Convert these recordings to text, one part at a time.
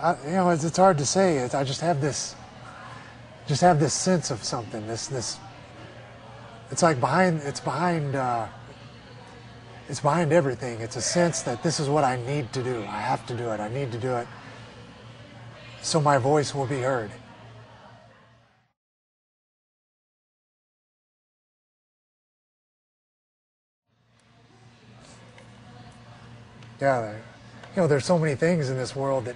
it's hard to say. I just have this sense of something. It's like it's behind everything. It's a sense that this is what I need to do. I have to do it. I need to do it so my voice will be heard. Yeah, there's so many things in this world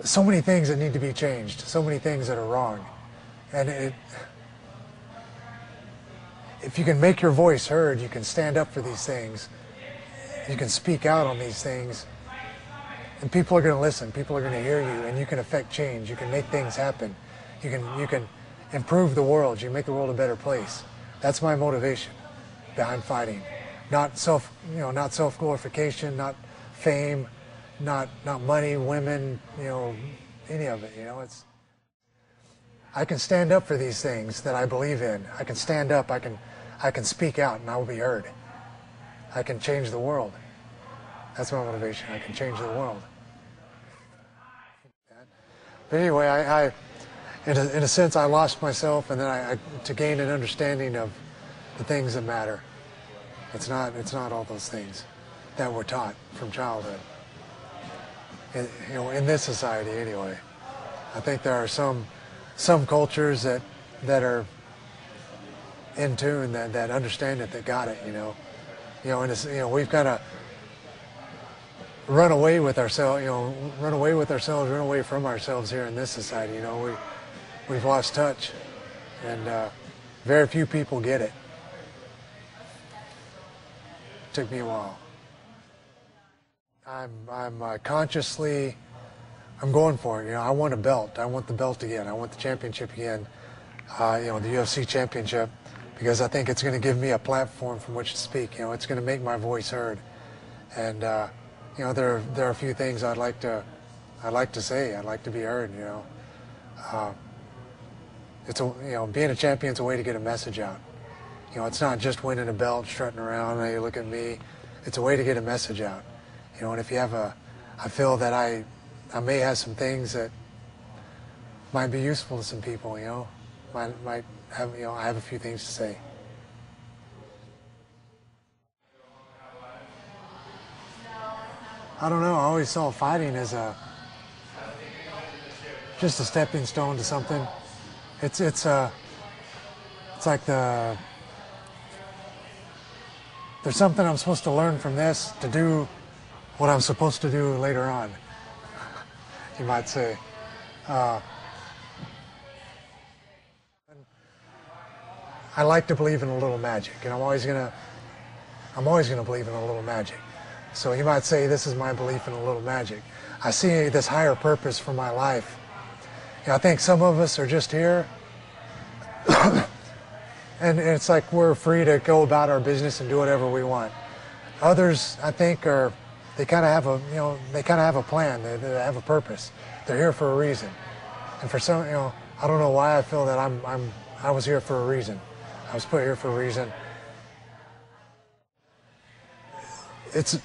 so many things that need to be changed, so many things that are wrong. And if you can make your voice heard, you can stand up for these things. You can speak out on these things. And people are going to listen. People are going to hear you, and you can affect change. You can make things happen. You can improve the world. You can make the world a better place. That's my motivation behind fighting. Not self-glorification, not fame, not money, women, any of it. I can stand up for these things that I believe in. I can stand up. I can speak out, and I will be heard. I can change the world. That's my motivation. I can change the world. But anyway, I in a sense, I lost myself, and then to gain an understanding of the things that matter. It's not all those things that we're taught from childhood. In this society, anyway. I think there are some cultures that are in tune, that understand it, that got it. And we've kind of run away with ourselves. Run away from ourselves here in this society. We've lost touch, and very few people get it. Took me a while. I'm consciously, I'm going for it. I want a belt. I want the belt again. I want the championship again. The UFC championship, because I think it's going to give me a platform from which to speak. It's going to make my voice heard. And there are a few things I'd like to say. I'd like to be heard. Being a champion's a way to get a message out. It's not just winning a belt, strutting around, hey, look at me. It's a way to get a message out. And if you have I feel that I may have some things that might be useful to some people, might have, I have a few things to say. I don't know, I always saw fighting as just a stepping stone to something. It's like there's something I'm supposed to learn from this to do what I'm supposed to do later on, you might say. I like to believe in a little magic, and I'm always gonna believe in a little magic. So you might say this is my belief in a little magic. I see this higher purpose for my life. I think some of us are just here and it's like we're free to go about our business and do whatever we want. Others, I think, they kind of have a plan. They have a purpose. They're here for a reason. And for some, I don't know why I feel that I was here for a reason. I was put here for a reason. It's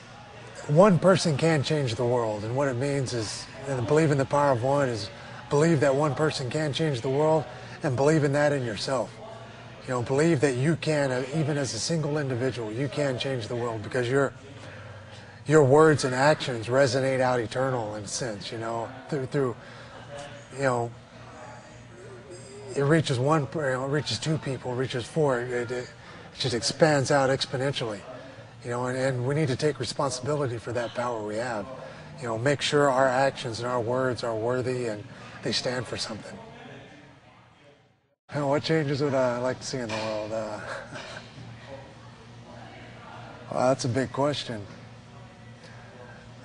one person can change the world, and what it means is, believe in the power of one is believe that one person can change the world, and believe in that in yourself. Believe that you can, even as a single individual, you can change the world, because your words and actions resonate out eternal in a sense. Through it reaches one, it reaches two people, it reaches four. It just expands out exponentially. And we need to take responsibility for that power we have. Make sure our actions and our words are worthy and they stand for something. What changes would I like to see in the world? Well, that's a big question.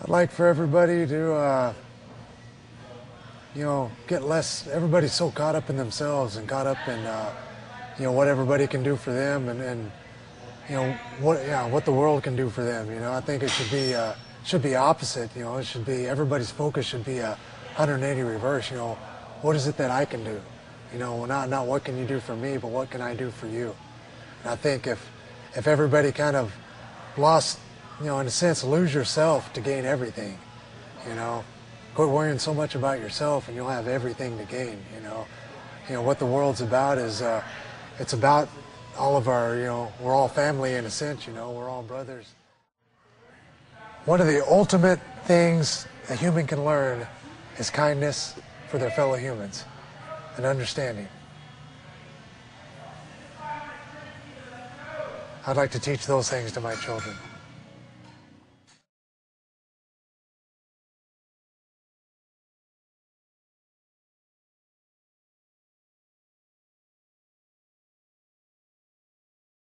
I'd like for everybody to, get less. Everybody's so caught up in themselves and caught up in, what everybody can do for them, and what the world can do for them. I think it should be opposite. It should be, everybody's focus should be a 180 reverse. What is it that I can do? Not what can you do for me, but what can I do for you? And I think if everybody kind of lost, in a sense, lose yourself to gain everything, Quit worrying so much about yourself and you'll have everything to gain, you know. You know, what the world's about is, it's about all of our, you know, we're all family in a sense, you know, we're all brothers. One of the ultimate things a human can learn is kindness for their fellow humans and understanding. I'd like to teach those things to my children.